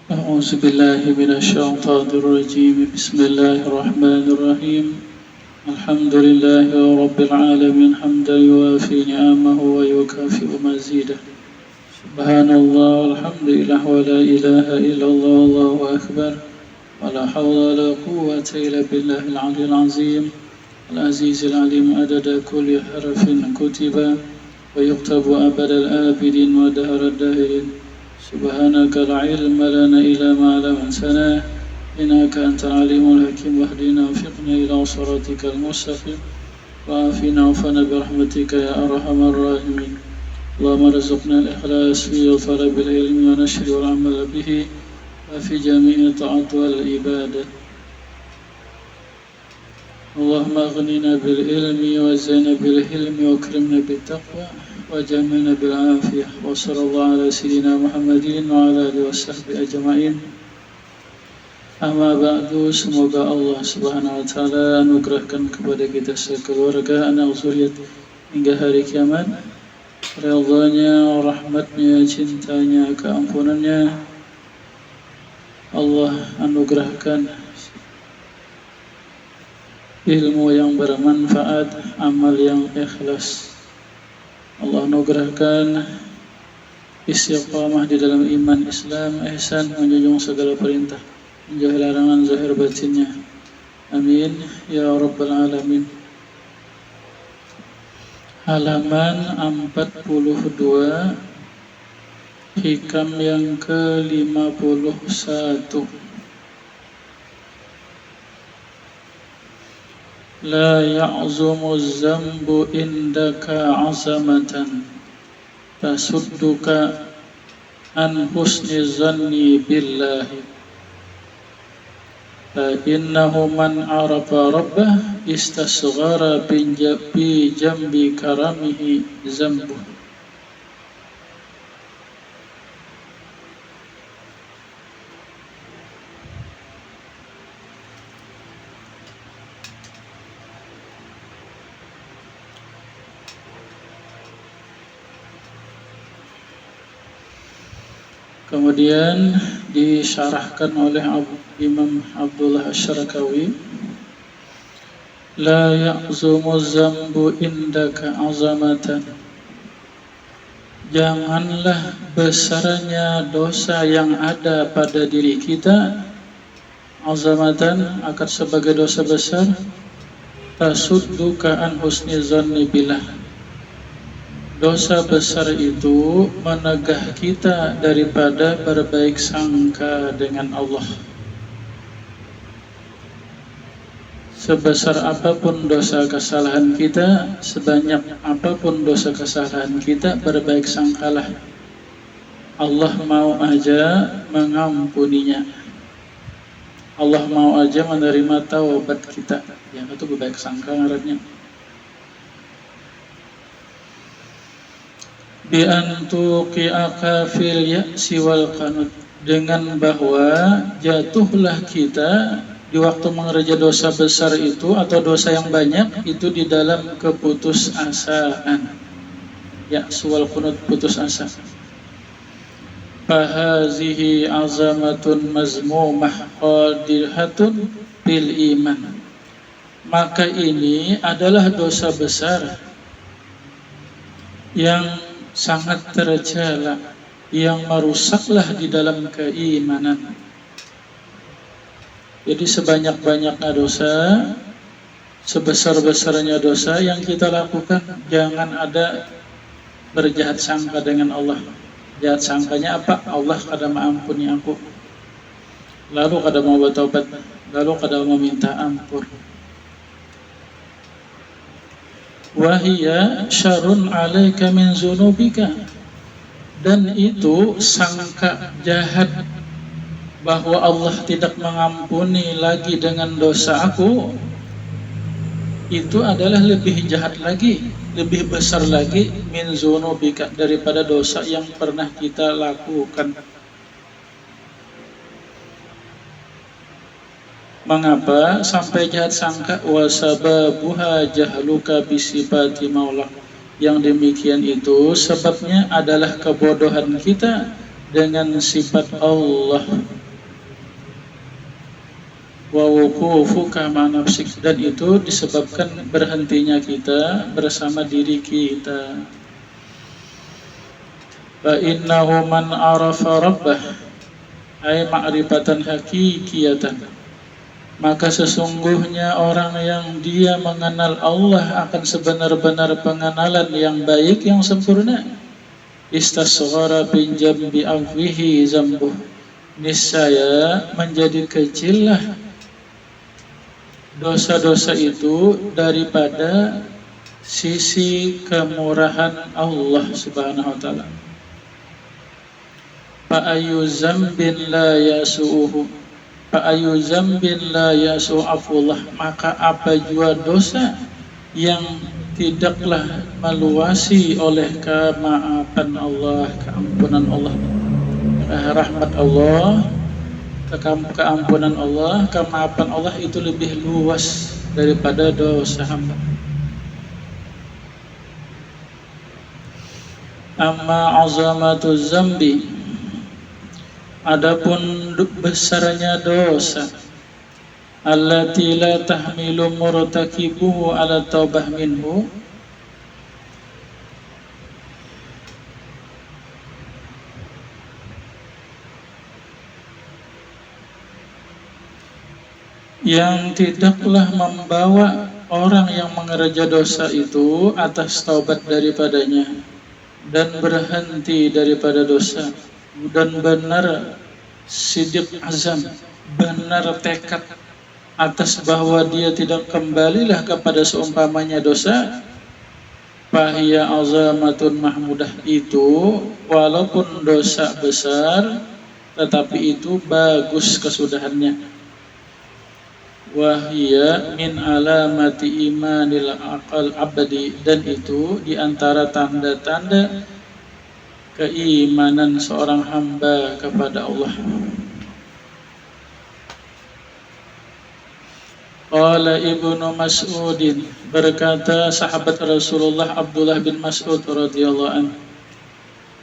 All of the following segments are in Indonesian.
أعوذ بالله من الشيطان الرجيم بسم الله الرحمن الرحيم الحمد لله رب العالمين حمدا يوافي نعمه ويكافئ مزيده سبحان الله والحمد لله ولا إله إلا الله والله أكبر ولا حول ولا قوة إلا بالله العلي العظيم العزيز العليم عدد كل حرف كتب ويكتب أبد الآبدين ودهر الداهرين سبحانك لا علم لنا إلا ما علمتنا إنك أنت العليم الحكيم واهدنا وفقنا إلى صراطك المستقيم وعافنا وعفنا برحمتك يا أرحم الراحمين اللهم ارزقنا الإخلاص في طلب العلم ونشر والعمل به وفي جميع الطاعات والعبادة اللهم أغننا بالعلم وزينا بالحلم وأكرمنا بالتقوى وجملنا بالعافية وصلى الله على سيدنا محمد وعلى آله وصحبه أجمعين. Amma ba'du, semoga Allah Subhanahu wa taala anugerahkan kepada kita sekeluarga, anak zuriat hingga hari kiamat. Ridhanya, rahmatnya, cintanya, keampunannya Allah anugerahkan ilmu yang bermanfaat, amal yang ikhlas. Allah anugerahkan istiqamah di dalam iman Islam, ihsan, menjunjung segala perintah, menjauhi larangan zahir batinnya. Amin ya rabbal alamin. Halaman 42, hikam yang ke-51. La ya'zumu zambu indaka azamatan tasudduka an husni zanni billahi fa innahu man arafa rabbah istasghara bi jambi karamihi zambu. Kemudian disyarahkan oleh Imam Abdullah Asy-Syarakawi, la ya'zumu zambu indaka azamatan. Janganlah besarnya dosa yang ada pada diri kita, azamatan akan sebagai dosa besar, tasudduka an husni zanni billah. Dosa besar itu menegah kita daripada berbaik sangka dengan Allah. Sebesar apapun dosa kesalahan kita, sebanyak apapun dosa kesalahan kita, berbaik sangkalah. Allah mau aja mengampuninya. Allah mau aja menerima taubat kita. Yang itu berbaik sangka ngarannya. Bi antuqi'aka fil ya'si wal qanut, dengan bahwa jatuhlah kita di waktu mengerja dosa besar itu atau dosa yang banyak itu di dalam keputusasaan. Ya'su wal qanut, putus asa. Fahazihi azamatun mazmumah qadirhatun bil iman. Maka ini adalah dosa besar yang sangat tercela, yang merusaklah di dalam keimanan. Jadi sebanyak-banyaknya dosa, sebesar-besarnya dosa yang kita lakukan, jangan ada berjahat sangka dengan Allah. Jahat sangkanya apa? Allah kada mengampuni aku, lalu kada mau bertobat, lalu kada mau minta ampun. Wahia syarrun alaika min zunubika, dan itu sangka jahat bahwa Allah tidak mengampuni lagi dengan dosa aku, itu adalah lebih jahat lagi, lebih besar lagi min zunubika, daripada dosa yang pernah kita lakukan. Mengapa sampai jahat sangka? Wasababuha jahluka bisifati maulak. Yang demikian itu sebabnya adalah kebodohan kita dengan sifat Allah. wa wuqufuka ma nafsik, dan itu disebabkan berhentinya kita bersama diri kita. Fa innahu man arafa rabbah ay ma'rifatan hakikiyatan, maka sesungguhnya orang yang dia mengenal Allah akan sebenar-benar pengenalan yang baik, yang sempurna, istasghara bin jambi afwihi zambuh, niscaya menjadi kecillah dosa-dosa itu daripada sisi kemurahan Allah Subhanahu wa taala. Fa ayu zambin la yasu'uhu, fa ayu zambin la yasu'afullah, maka apa jua dosa yang tidaklah meluasi oleh kemaafan Allah, keampunan Allah, rahmat Allah, keampunan Allah, kemaafan Allah itu lebih luas daripada dosa hamba. Amma azamatu zambi, adapun besarnya dosa, allati la tahmilu murtakibuhu ala taubah minhu, yang tidaklah membawa orang yang mengerja dosa itu atas taubat daripadanya dan berhenti daripada dosa, dan benar sidik azam, benar tekad atas bahwa dia tidak kembalilah kepada seumpamanya dosa. Fahiya azamatun mahmudah, itu walaupun dosa besar tetapi itu bagus kesudahannya. Wahia min alamati imanil aqal abadi, dan itu diantara tanda-tanda keimanan seorang hamba kepada Allah. Qala Ibnu Mas'udin, berkata sahabat Rasulullah Abdullah bin Mas'ud radhiyallahu anhu,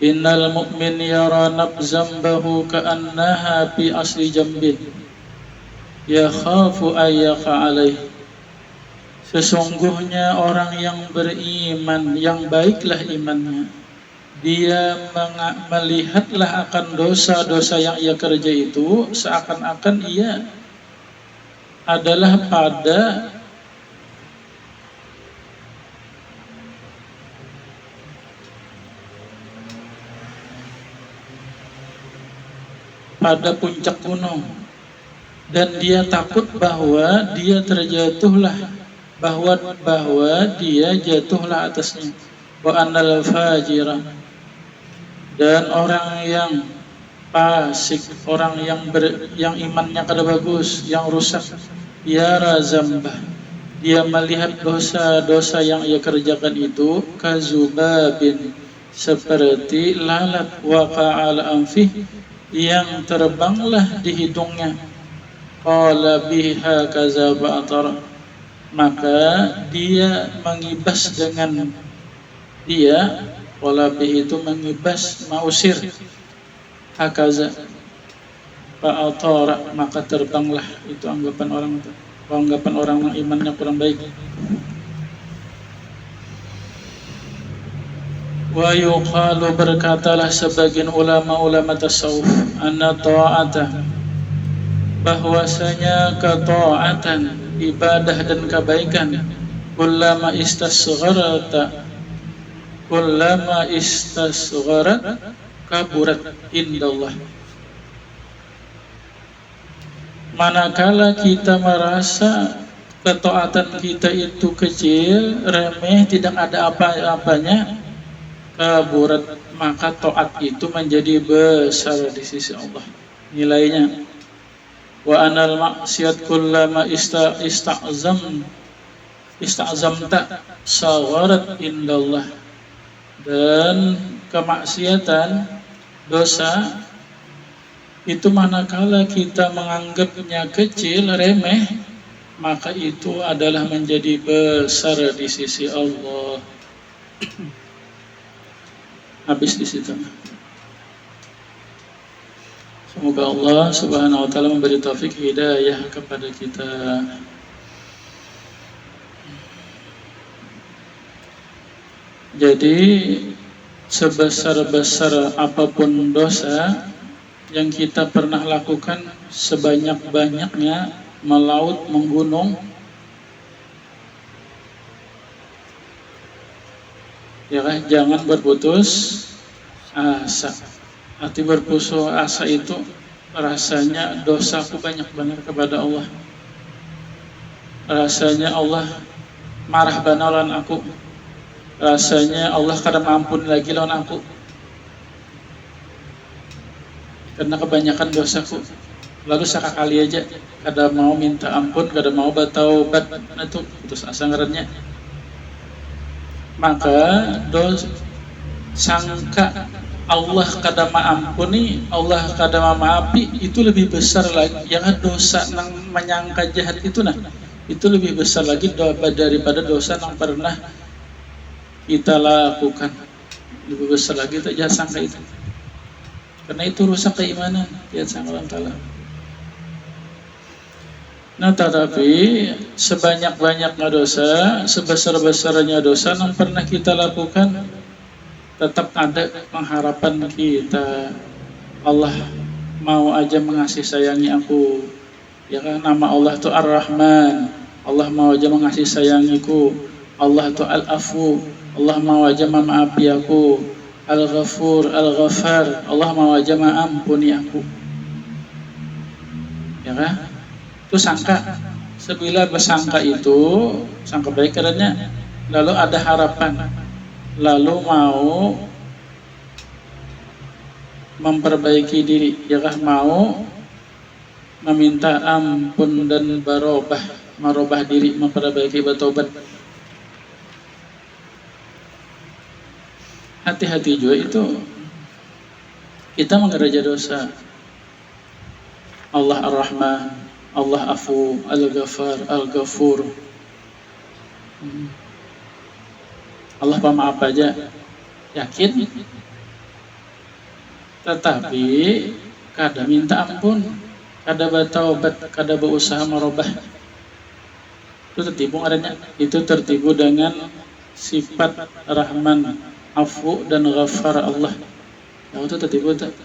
innal mu'min yara nabzambahu ka'annaha fi asli jambin yakhafu ayyaqa alaih. Sesungguhnya orang yang beriman, yang baiklah imannya, dia melihatlah akan dosa-dosa yang ia kerja itu seakan-akan ia adalah pada puncak gunung, dan dia takut bahwa dia terjatuhlah, bahwa dia jatuhlah atasnya. Wa annal fajira, dan orang yang fasik, orang yang imannya kada bagus, yang rusak, yara zambah, dia melihat dosa-dosa yang ia kerjakan itu kazubabin, seperti lalat, waqa'al anfih, yang terbanglah di hidungnya. Qala biha kazaba atar, maka dia mengibas dengan dia, qala bihi itu mengibas, mausir, hakaza fa'atara, maka terbanglah, itu anggapan orang yang imannya kurang baik. Wa yuqalu, berkatalah sebagian ulama tasawuf, anna ta'atah, bahwasanya ketaatan, ibadah dan kebaikan, kullama istasgharat kaburat indallah, manakala kita merasa ketaatan kita itu kecil, remeh, tidak ada apa-apanya, kaburat, maka taat itu menjadi besar di sisi Allah nilainya. Wa anal maksiat kullama ista'zamta sagharat indallah, dan kemaksiatan, dosa itu manakala kita menganggapnya kecil, remeh, maka itu adalah menjadi besar di sisi Allah. Habis di situ. Semoga Allah Subhanahu wa taala memberi taufik hidayah kepada kita. Jadi sebesar-besar apapun dosa yang kita pernah lakukan, sebanyak-banyaknya melaut, menggunung, ya kan, jangan berputus asa. Arti berputus asa itu rasanya dosaku banyak banget kepada Allah. Rasanya Allah marah banget lawan aku. Rasanya Allah kada mampun lagi lawan aku karena kebanyakan dosaku. Lalu sekali aja kada mau minta ampun, kada mau bertaubat, itu putus asa ngarannya. Maka sangka Allah kada maampuni, Allah kada maafi itu lebih besar lagi. Yang dosa nang menyangka jahat itu itu lebih besar lagi daripada dosa yang pernah kita lakukan. Lebih besar lagi itu jangan sangka itu. Karena itu rusak keimanan, ya Allah Ta'ala. Nah, tetapi sebanyak-banyaknya dosa, sebesar-besarnya dosa yang pernah kita lakukan, tetap ada pengharapan kita. Allah mau aja mengasihi sayangi aku. Ya kan, nama Allah itu Ar-Rahman. Allah mau aja mengasihi sayangiku. Allah itu Al-Afu. Allah mau aja memaafi aku. Al-Ghafur, Al-Ghafar. Allah mau aja mengampuni aku. Ya kan? Itu sangka. Sebila bersangka itu, sangka baik karena lalu ada harapan. Lalu mau memperbaiki diri, ya kan, mau meminta ampun dan merubah diri, memperbaiki, bertobat. Hati-hati juga itu kita mengerja dosa. Allah Ar-Rahman, Allah Afu, Al-Ghafar, Al-Ghafur. Allah pemaaf aja, yakin. Tetapi kada minta ampun, kada bertaubat, kada berusaha merubah. Itu tertipu adanya. Itu tertipu dengan sifat Rahman, Afu dan Ghafar Allah. Yang itu tertipu tak?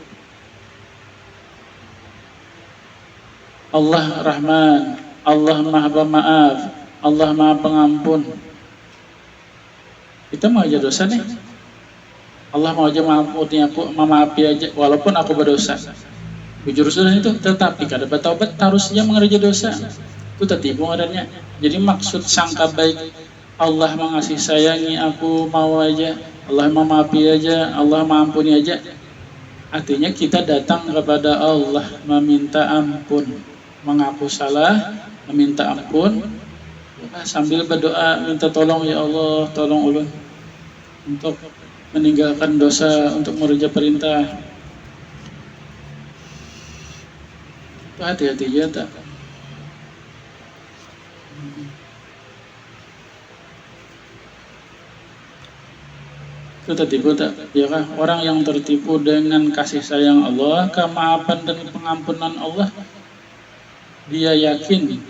Allah Rahman, Allah Maha Pemaaf, Allah Maha Pengampun. Kita mau aja dosa nih. Allah mau aja mengampuni aku, memaafi aja walaupun aku berdosa. Bujur sudah itu, tetapi kada bertaubat harusnya mengerja dosa. Itu tertipu adanya. Jadi maksud sangka baik Allah mengasihi sayangi aku, mau aja Allah memaafi aja, Allah mengampuni aja. Artinya kita datang kepada Allah meminta ampun, mengaku salah, meminta ampun, sambil berdoa minta tolong, ya Allah tolong ulun untuk meninggalkan dosa, untuk mengerja perintah. Hati-hati aja tak. Itu tertipu tak? Ya kan? Orang yang tertipu dengan kasih sayang Allah, kemaafan dan pengampunan Allah, dia yakin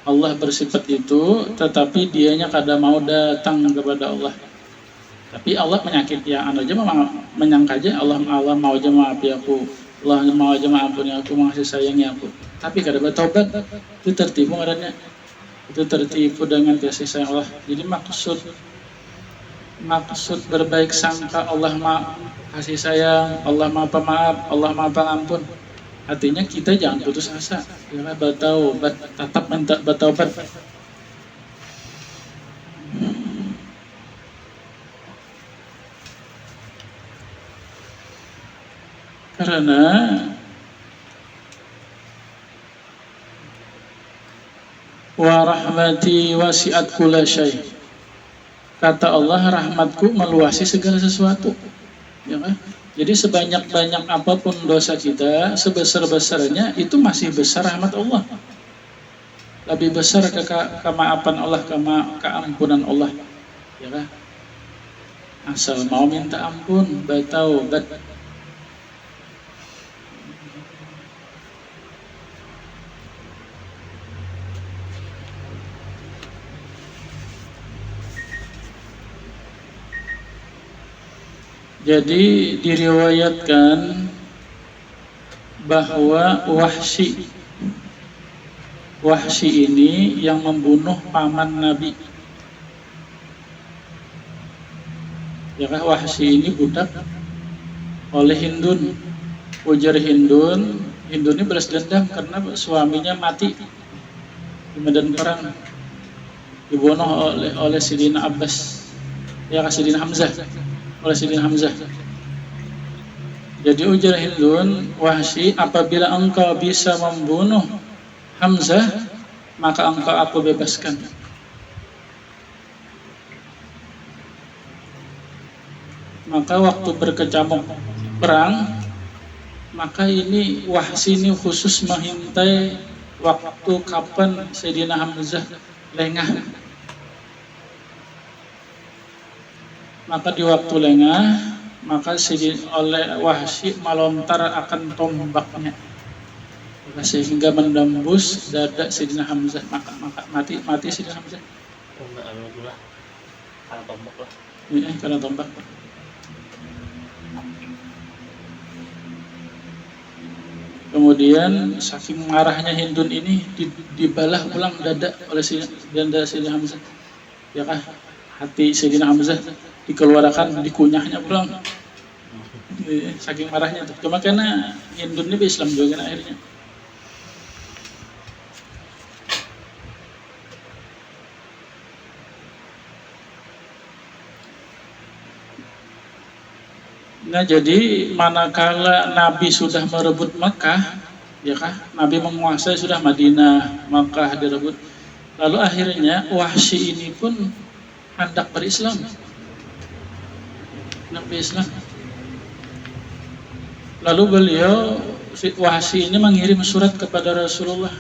Allah bersifat itu, tetapi dianya kada mau datang kepada Allah. Tapi Allah menyakiti yang aja, menyangka aja Allah mau aja maafi aku, Allah mau aja mengampuni aku, mengasih sayangi aku. Tapi kada bertobat, itu tertipu adanya. Itu tertipu dengan kasih sayang Allah. Jadi maksud berbaik sangka Allah kasih sayang, Allah Maha Pemaaf, Allah Maha Pengampun. Artinya kita jangan putus asa, jangan bertaubat, tetap minta bertaubat. Karena wa rahmati wasi'at kulla syai'. Kata Allah, rahmatku meluasi segala sesuatu. Ya kan? Jadi sebanyak-banyak apapun dosa kita, sebesar-besarnya itu masih besar rahmat Allah. Lebih besar kemaafan Allah, keampunan Allah. Ya kan? Asal mau minta ampun, bertaubat. Jadi diriwayatkan bahwa Wahsy ini yang membunuh paman Nabi. Ya kan, Wahsy ini budak oleh Hindun. Ujar Hindun ini balas dendam karena suaminya mati di medan perang, dibunuh oleh Sidina Abbas. Ya kan, Sidina Hamzah. Oleh Sidina Hamzah. Jadi ujar Hindun, Wahsy, apabila engkau bisa membunuh Hamzah, maka engkau aku bebaskan. Maka waktu berkecamuk perang, maka ini Wahsy ini khusus mengintai waktu kapan Sayyidina Hamzah lengah. Maka di waktu lengah, maka oleh Wahsy melontar akan tombaknya sehingga menembus dada Sayyidina Hamzah, maka mati Sayyidina Hamzah. Karena tombak lah. Iya, karena tombak. Kemudian saking marahnya Hindun ini dibalah ulang dada oleh Sayyidina Hamzah. Ya kan, hati Sayyidina Hamzah dikeluarkan, dikunyahnya pulang. Saking marahnya tuh. Cuma karena Hindun ini Islam juga kan akhirnya. Nah, jadi manakala Nabi sudah merebut Mekah, ya kah? Nabi menguasai sudah Madinah, Mekah direbut. Lalu akhirnya Wahsy ini pun hendak berislam. Lalu beliau Wahsy ini mengirim surat kepada Rasulullah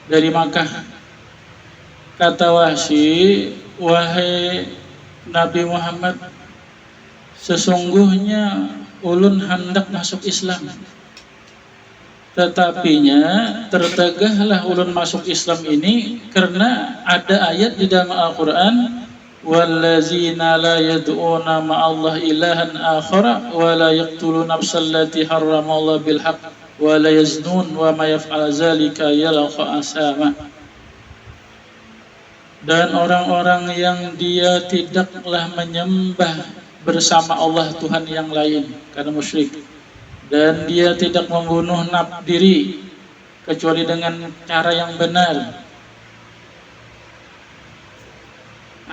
dari Makkah. Kata Wahsy, wahai Nabi Muhammad, sesungguhnya ulun hendak masuk Islam, tetapinya tertegahlah ulun masuk Islam ini karena ada ayat di dalam Al-Quran, wallazina la yad'una ma'allah ilahan akhara wa la yaqtuluna nafsal lati harramallahu bil haqq wa la yaznun wa ma yaf'al zalika yalqa asama. Dan orang-orang yang dia tidaklah menyembah bersama Allah Tuhan yang lain karena musyrik, dan dia tidak membunuh diri kecuali dengan cara yang benar.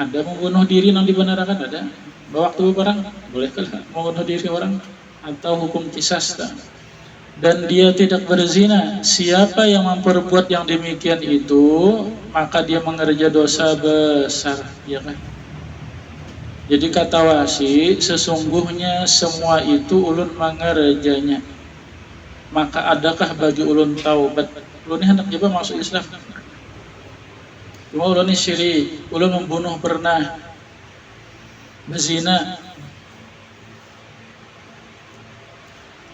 Ada membunuh diri yang dibenarkan, ada waktu perang bolehkah membunuh diri orang atau hukum qisas. Dan dia tidak berzina. Siapa yang memperbuat yang demikian itu, maka dia mengerja dosa besar, ya kan? Jadi kata Wahsy, sesungguhnya semua itu ulun mengerjanya. Maka adakah bagi ulun taubat? Ulun ini hendak coba masuk Islam. Cuma ulun ini syirik, ulun membunuh pernah, berzina.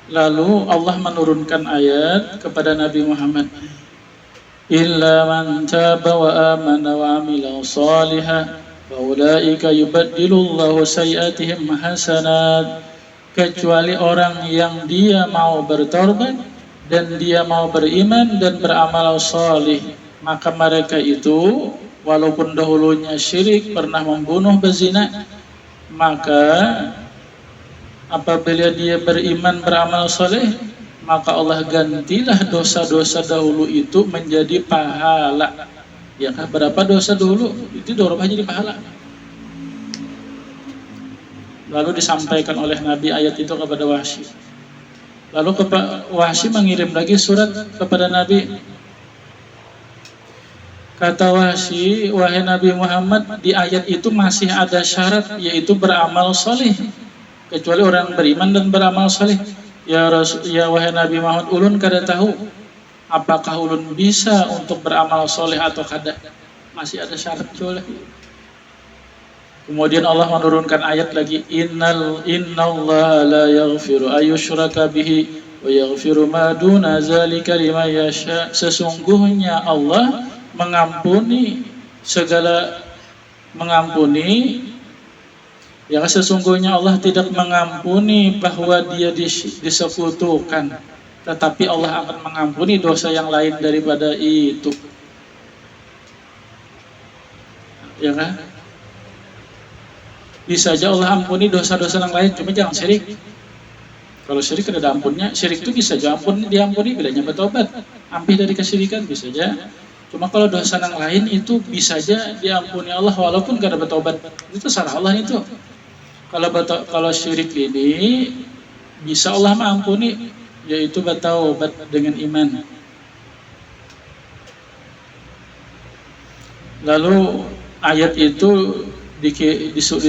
Lalu Allah menurunkan ayat kepada Nabi Muhammad, illa man taba wa amana wa amila salihah fa ulaika yubaddilullahu sayiatihim hasanat. Kecuali orang yang dia mau bertobat dan dia mau beriman dan beramal salih, maka mereka itu walaupun dahulunya syirik, pernah membunuh, berzina, maka apabila dia beriman beramal soleh, maka Allah gantilah dosa-dosa dahulu itu menjadi pahala. Ya kan, berapa dosa dulu itu dorobah jadi pahala. Lalu disampaikan oleh Nabi ayat itu kepada Wahsy. Lalu Wahsy mengirim lagi surat kepada Nabi. Kata Wahsy, wahai Nabi Muhammad, di ayat itu masih ada syarat, yaitu beramal soleh. Kecuali orang beriman dan beramal saleh. Ya wahai Nabi Muhammad, ulun kada tahu apakah ulun bisa untuk beramal saleh atau kada. Masih ada syarat juga. Kemudian Allah menurunkan ayat lagi, innallaha la yaghfiru ayyushraka bihi wa yaghfiru ma duna zalika liman yasha. Sesungguhnya Allah mengampuni Ya, sesungguhnya Allah tidak mengampuni bahwa dia disekutukan, tetapi Allah akan mengampuni dosa yang lain daripada itu. Ya kan? Bisa aja Allah ampuni dosa-dosa yang lain, cuma jangan syirik. Kalau syirik ada ampunnya, syirik itu bisa aja diampuni bila bertobat, ampun dari kesyirikan bisa aja. Cuma kalau dosa yang lain itu bisa aja diampuni Allah walaupun gak ada bertobat. Itu salah Allah itu. Kalau syirik ini bisa Allah mengampuni, yaitu bertaubat dengan iman. Lalu ayat itu disuruh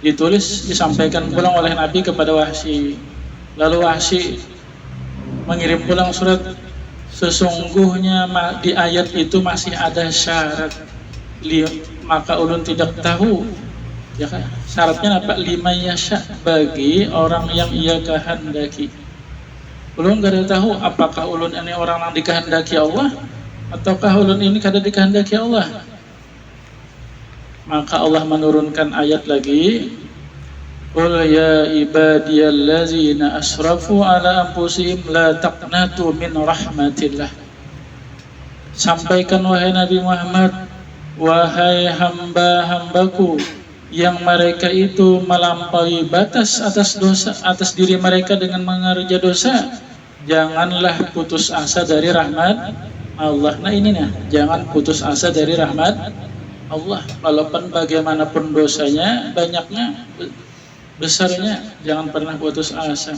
ditulis, disampaikan pulang oleh Nabi kepada Wahsy. Lalu Wahsy mengirim pulang surat, sesungguhnya di ayat itu masih ada syarat, maka ulun tidak tahu. Ya kan? Syaratnya apa? Lima yasha, bagi orang yang ia kehendaki. Ulun gak ada tahu apakah ulun ini orang yang dikehendaki Allah ataukah ulun ini kada dikehendaki Allah. Maka Allah menurunkan ayat lagi, qul ya ibadiyallazina asrafu ala anfusihim la taqnatu min rahmatillah. Sampaikan wahai Nabi Muhammad, wahai hamba-hambaku yang mereka itu melampaui batas atas dosa, atas diri mereka dengan mengerja dosa, janganlah putus asa dari rahmat Allah. Nah ini nih, jangan putus asa dari rahmat Allah, walaupun bagaimanapun dosanya, banyaknya, besarnya, jangan pernah putus asa.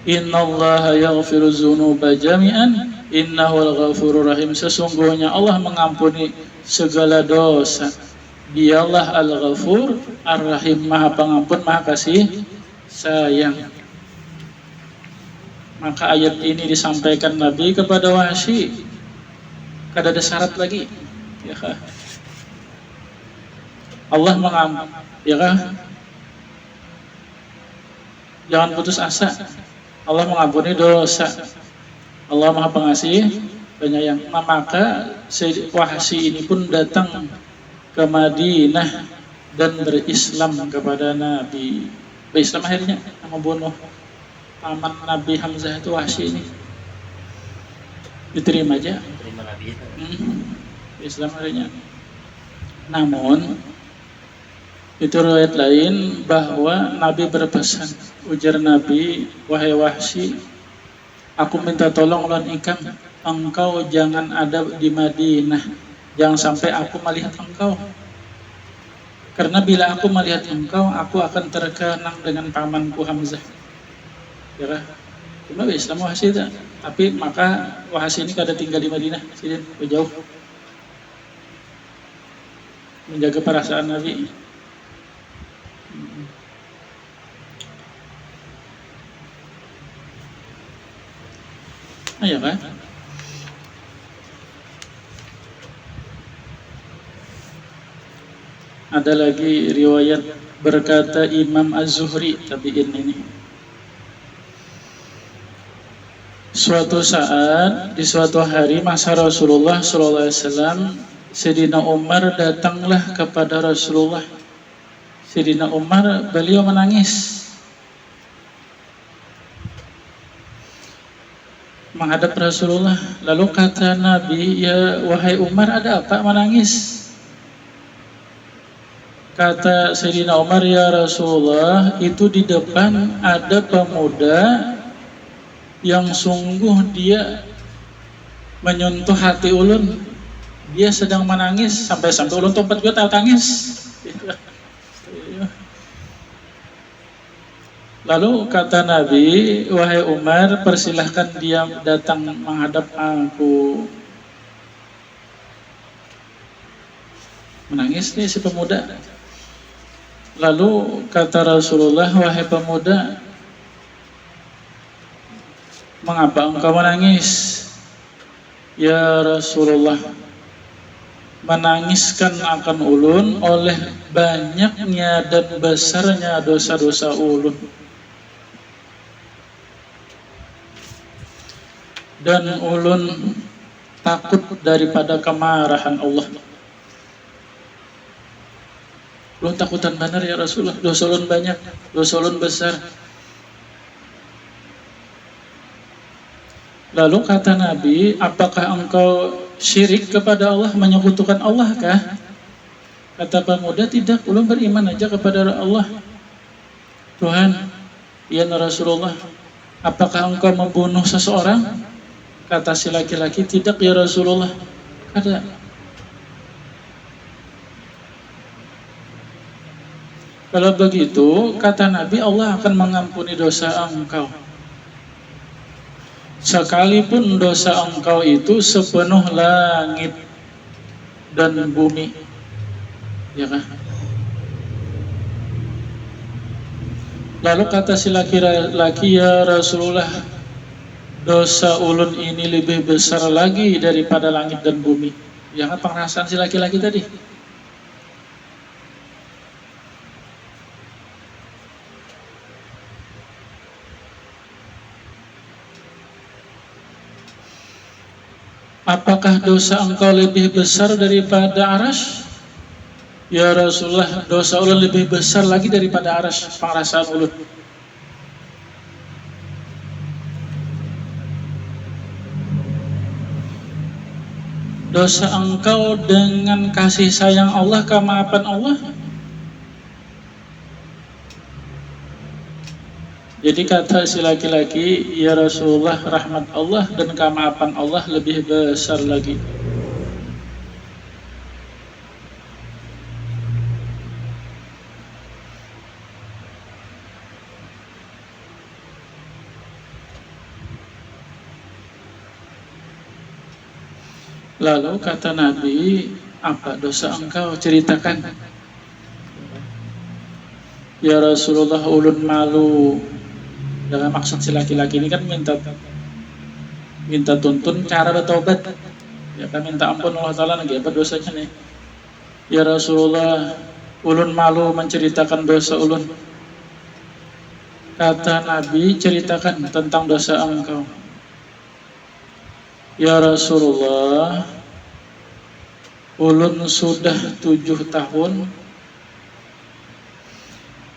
Innallaha yaghfiru dzunuba jami'an innahul ghafurur rahim. Sesungguhnya Allah mengampuni segala dosa. Dialah Al-Ghafur Ar-Rahim, Maha Pengampun, Maha Kasih Sayang. Maka ayat ini disampaikan Nabi kepada Wahsy. Kada ada syarat lagi. Ya kah? Allah mengampuni, ya kah? Jangan putus asa. Allah mengampuni dosa. Allah Maha Pengasih, Penyayang. Maka Wahsy ini pun datang ke Madinah dan berislam kepada Nabi. Berislam akhirnya, membunuh paman Nabi Hamzah itu Wahsy ini. Diterima aja. Diterima Nabi. Islam akhirnya. Namun itu riwayat lain bahwa Nabi berpesan, ujar Nabi, wahai Wahsy, aku minta tolong lawan ikam, engkau jangan ada di Madinah, jangan sampai aku melihat engkau, karena bila aku melihat engkau, aku akan terkenang dengan pamanku Hamzah. Ya, cuma Islam Wahsy itu, tapi maka Wahsy ini kada tinggal di Madinah, sini jauh, menjaga perasaan Nabi. Ya kan? Ada lagi riwayat berkata Imam Az-Zuhri tabi'in ini. Suatu saat di suatu hari masa Rasulullah SAW, Sayyidina Umar datanglah kepada Rasulullah. Sayyidina Umar, beliau menangis menghadap Rasulullah. Lalu kata Nabi, ya wahai Umar, ada apa menangis? Kata Sayyidina Umar, ya Rasulullah, itu di depan ada pemuda yang sungguh dia menyentuh hati ulun. Dia sedang menangis sampai-sampai ulun tempat gue tangis. Lalu kata Nabi, wahai Umar, persilahkan dia datang menghadap aku. Menangis nih si pemuda. Lalu kata Rasulullah, wahai pemuda, mengapa engkau menangis? Ya Rasulullah, menangiskan akan ulun oleh banyaknya dan besarnya dosa-dosa ulun, dan ulun takut daripada kemarahan Allah. Ulun takutan benar ya Rasulullah, dosa ulun banyak, dosa ulun besar. Lalu kata Nabi, apakah engkau syirik kepada Allah, menyekutukan Allah kah? Kata pemuda, tidak, ulun beriman aja kepada Allah. Tuhan, ya Rasulullah, apakah engkau membunuh seseorang? Kata si laki-laki, tidak ya Rasulullah. Kalau begitu, kata Nabi, Allah akan mengampuni dosa engkau. Sekalipun dosa engkau itu sepenuh langit dan bumi. Ya kan? Lalu kata si laki-laki, ya Rasulullah, dosa ulun ini lebih besar lagi daripada langit dan bumi. Ya kan, pengerasaan si laki-laki tadi. Apakah dosa engkau lebih besar daripada aras? Ya Rasulullah, dosa ulun lebih besar lagi daripada aras, pengerasaan ulun. Dosa engkau dengan kasih sayang Allah, kemaafan Allah. Jadi kata si laki-laki, ya Rasulullah, rahmat Allah dan kemaafan Allah lebih besar lagi. Lalu kata Nabi, apa dosa engkau, ceritakan. Ya Rasulullah, ulun malu. Dengan maksud si laki-laki ini kan minta tuntun cara bertobat. Ya kan, minta ampun Allah Ta'ala, lagi apa dosanya nih. Ya Rasulullah, ulun malu menceritakan dosa ulun. Kata Nabi, ceritakan tentang dosa engkau. Ya Rasulullah, ulun sudah 7 tahun.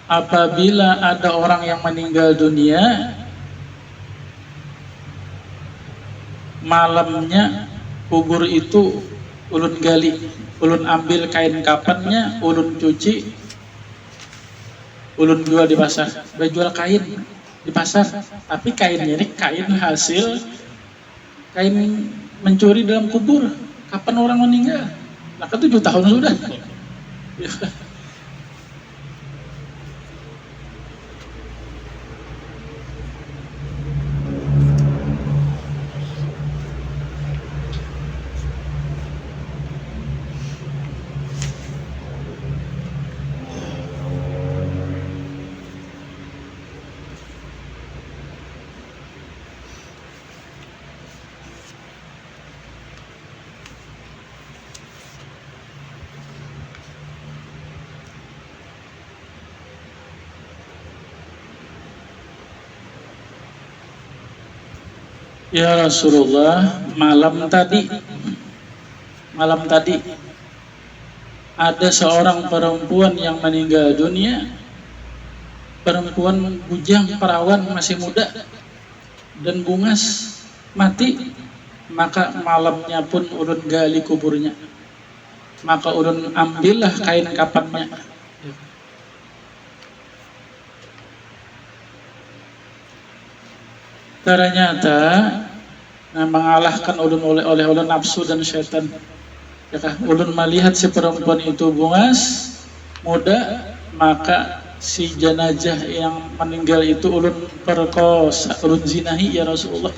Apabila ada orang yang meninggal dunia, malamnya kubur itu ulun gali, ulun ambil kain kapannya, ulun cuci, ulun jual di pasar. Jual kain di pasar, tapi kainnya ini kain hasil kain mencuri dalam kubur. Kapan orang meninggal? Nah, kan 7 tahun sudah. Ya Rasulullah, malam tadi ada seorang perempuan yang meninggal dunia. Perempuan bujang, perawan, masih muda dan bungas, mati. Maka malamnya pun ulun gali kuburnya. Maka ulun ambillah kain kapannya. Ternyata mengalahkan ulun oleh nafsu dan syaitan. Ya kah? Ulun melihat si perempuan itu bungas, muda, maka si jenazah yang meninggal itu ulun perkosa, ulun zinahi ya Rasulullah.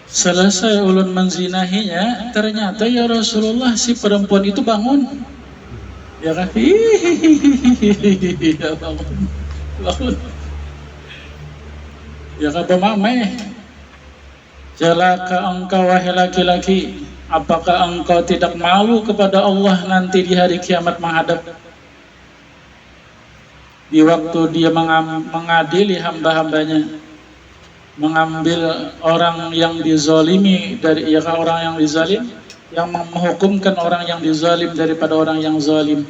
Selesai ulun menzinahinya, ternyata ya Rasulullah si perempuan itu bangun. Ya kan? Ya bangun. Ya kan, pemamai. Celaka engkau wahai laki-laki, apakah engkau tidak malu kepada Allah nanti di hari kiamat menghadap? di waktu dia mengadili hamba-hambanya, mengambil orang yang dizalimi dari orang yang dizalim, yang menghukumkan orang yang dizalim daripada orang yang zalim.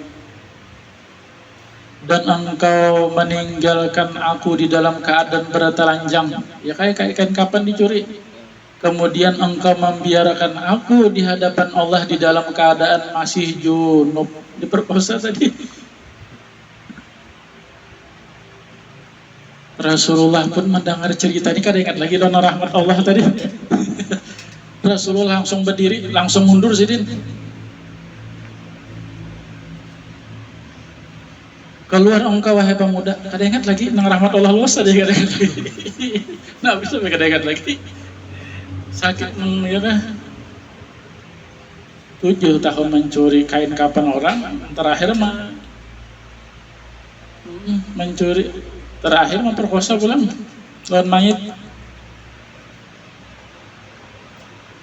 Dan engkau meninggalkan aku di dalam keadaan bertelanjang, ya kayak kain kapan dicuri. Kemudian engkau membiarkan aku di hadapan Allah di dalam keadaan masih junub, diperkosa tadi. Rasulullah pun mendengar cerita ini, kada ingat lagi dona rahmat Allah tadi. Rasulullah langsung berdiri, langsung mundur sidin. Keluar engkau wahai pemuda, kada ingat lagi nang rahmat Allah luas tadi, kada ingat lagi. Nah bisa kada ingat lagi. Sakit ya kan? 7 tahun mencuri kain kapan orang, terakhir mencuri, terakhir memperkosa pulang lawan mayit.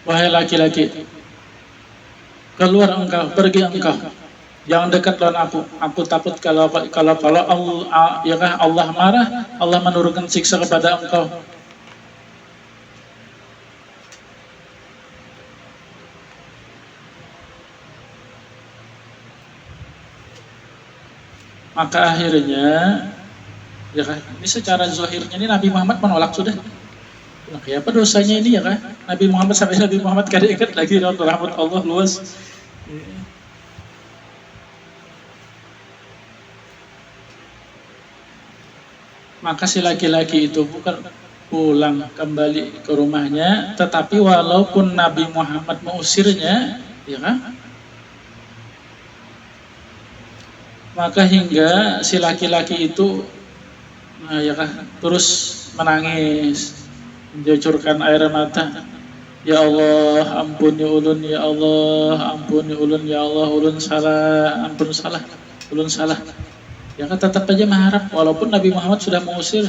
Wahai laki-laki, keluar engkau, pergi engkau, jangan dekat lawan aku takut kalau Allah, ya kan, Allah marah, Allah menurunkan siksa kepada engkau. Maka akhirnya, ya kan, ini secara zahirnya ini Nabi Muhammad menolak sudah. Nah, apa dosanya ini ya kan? Nabi Muhammad sampai Nabi Muhammad kada ingat lagi rahmat Allah luas. Maka si laki-laki itu bukan pulang kembali ke rumahnya, tetapi walaupun Nabi Muhammad mengusirnya, ya kan? Maka hingga si laki-laki itu, ya kan, terus menangis, mencucurkan air mata. Ya Allah, ampuni ulun, ya Allah, ampuni ulun, ya Allah, ulun salah, ampun salah, ulun salah. Ya kan tetap aja mengharap walaupun Nabi Muhammad sudah mengusir.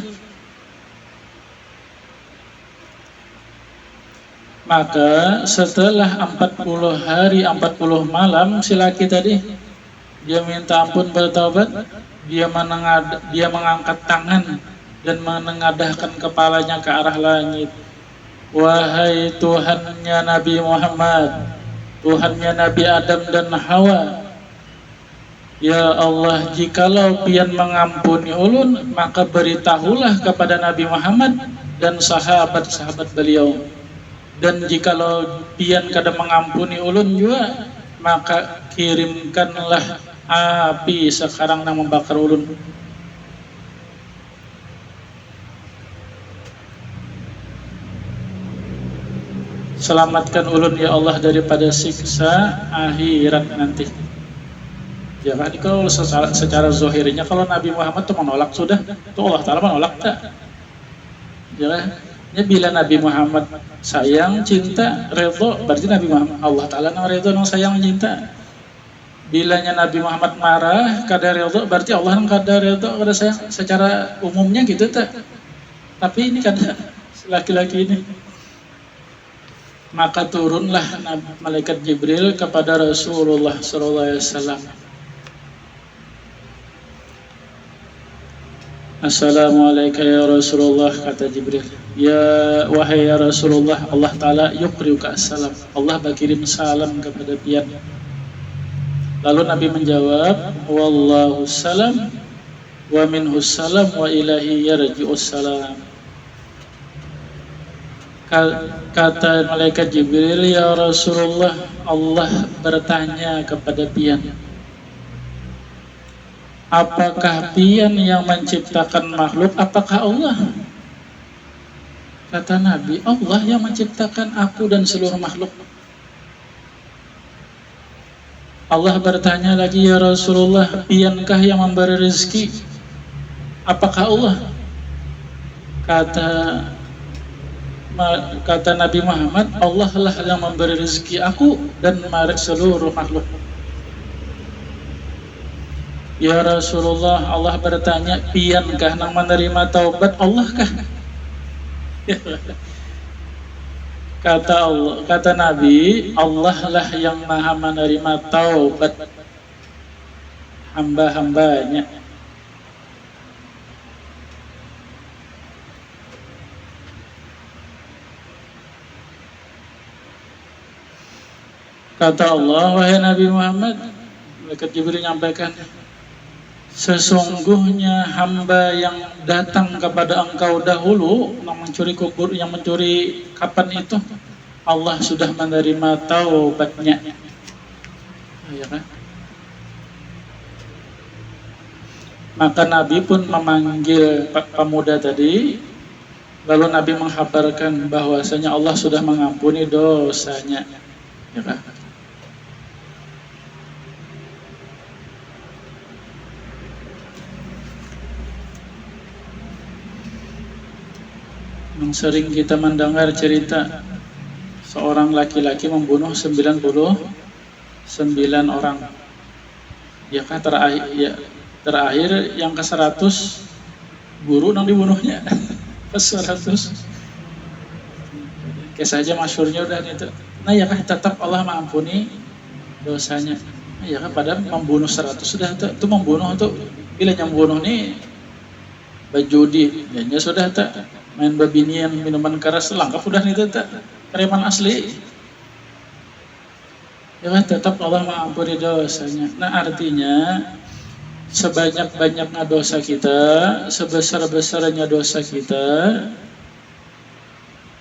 Maka setelah 40 hari 40 malam si laki tadi dia minta ampun, bertaubat, dia mengangkat tangan dan menengadahkan kepalanya ke arah langit. Wahai Tuhannya Nabi Muhammad, Tuhannya Nabi Adam dan Hawa, ya Allah, jikalau pian mengampuni ulun, maka beritahulah kepada Nabi Muhammad dan sahabat-sahabat beliau. Dan jikalau pian kada mengampuni ulun juga, maka kirimkanlah api sekarang nang membakar ulun. Selamatkan ulun ya Allah daripada siksa akhirat nanti. Ya kan, kalau secara zahirnya kalau Nabi Muhammad itu menolak sudah, itu Allah Ta'ala menolak tak? Ya kan? Ya, bila Nabi Muhammad sayang, cinta, redho, berarti Nabi Muhammad, Allah Ta'ala nang redho, nang sayang, cinta. Bilanya Nabi Muhammad marah, kada redho, berarti Allah nang kada redho, kada sayang. Secara umumnya gitu tak? Tapi ini kada, laki-laki ini. Maka turunlah malaikat Jibril kepada Rasulullah SAW. Assalamualaikum ya Rasulullah, kata Jibril. Ya wahai ya Rasulullah, Allah Ta'ala yukriuka assalam, Allah berkirim salam kepada pian. Lalu Nabi menjawab, wallahu salam wa minhu salam wa ilahi yarji'us salam. Kata malaikat Jibril, ya Rasulullah, Allah bertanya kepada pian, apakah pian yang menciptakan makhluk, apakah Allah? Kata Nabi, Allah yang menciptakan aku dan seluruh makhluk. Allah bertanya lagi, ya Rasulullah, piankah yang memberi rezeki, apakah Allah? Kata Nabi Muhammad, Allah lah yang memberi rezeki aku dan seluruh makhluk. Ya Rasulullah, Allah bertanya, piankah nang menerima taubat, Allah kah? Kata Nabi, Allah lah yang maha menerima taubat hamba-hambanya. Kata Allah, wahai Nabi Muhammad, malaikat Jibril menyampaikan, sesungguhnya hamba yang datang kepada engkau dahulu, yang mencuri kubur, yang mencuri kapan itu, Allah sudah menerima taubatnya. Ya kan? Maka Nabi pun memanggil pemuda tadi, lalu Nabi menghabarkan bahwasanya Allah sudah mengampuni dosanya. Ya kan? Yang sering kita mendengar cerita seorang laki-laki membunuh 99 orang. Ya kan, terakhir yang ke-100 guru yang dibunuhnya. Ke-100. Kisah aja masyhurnya udah itu. Nah ya kan, tetap Allah mengampuni dosanya. Nah, ya kan, padahal membunuh 100 sudah itu membunuh tuh. Bila yang membunuh nih bajudi, ya sudah tak main babinian, minuman keras lengkap udah nih tak preman asli. Ya kan, tetap Allah mengampuni dosanya. Nah artinya sebanyak-banyaknya dosa kita, sebesar-besarnya dosa kita,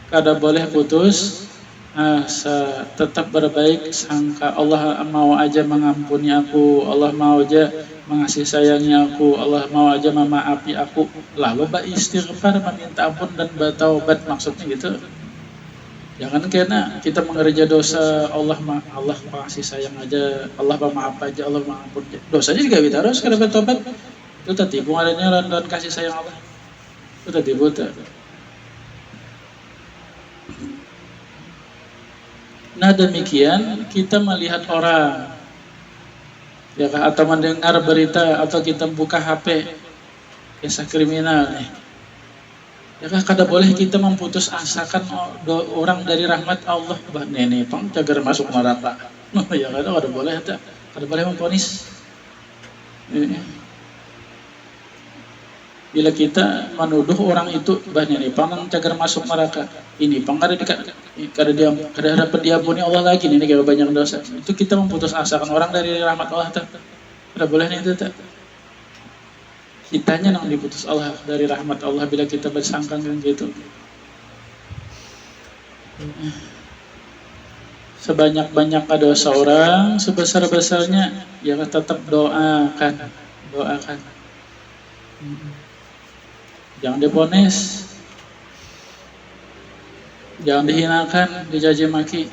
kada boleh putus asa, tetap berbaik sangka. Allah mau aja mengampuni aku, Allah mau aja mengasihi sayangi aku, Allah mau aja memaafi aku. Lalu istighfar, meminta ampun dan bertaubat, maksudnya gitu. Jangan kena kita mengerja dosa, Allah masih sayang aja, Allah maaf aja, Allah mengampun. Dosanya juga kita harus kada bertobat. Itu tadi adanya dan kasih sayang Allah. Itu tadi buta. Nah demikian kita melihat orang, ya kan, atau mendengar berita, atau kita buka HP kisah kriminal nih. Ya kan, kada boleh kita memputus asakan orang dari rahmat Allah. Bah nene pang cagar masuk neraka. Ya kan, kada boleh, kada boleh memvonis. Bila kita menuduh orang itu, bah nene pang cagar masuk neraka, ini pang kada dapat diampuni Allah lagi, ini kayak banyak dosa. Itu kita memputus asakan orang dari rahmat Allah. Kada boleh nih itu. Kitanya yang diputus Allah dari rahmat Allah bila kita bersangka dengan gitu. Sebanyak-banyak dosa orang, sebesar-besarnya, ya tetap doakan. Jangan diponis, jangan dihinakan, dicaci maki,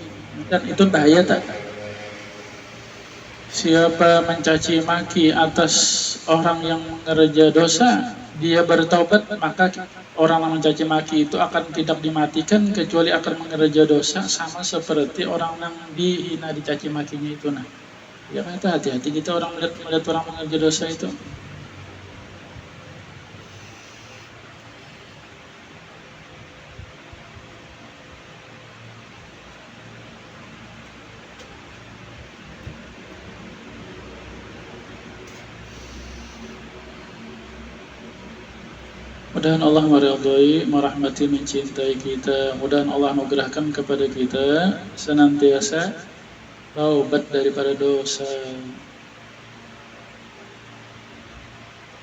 dan itu bahaya tak? Siapa mencaci maki atas orang yang mengerja dosa, dia bertaubat, maka orang yang mencaci maki itu akan tidak dimatikan kecuali akan mengerja dosa, sama seperti orang yang dihina dicaci makinya itu. Nah, ya kan, hati-hati kita orang melihat orang mengerja dosa itu. Mudah-mudahan Allah meridhai, merahmati, mencintai kita. Mudah-mudahan Allah mengerahkan kepada kita senantiasa taubat daripada dosa.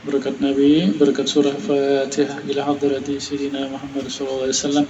Berkat Nabi, berkat surah Fatihah ila hadrati Sayyidina Muhammad sallallahu alaihi wasallam.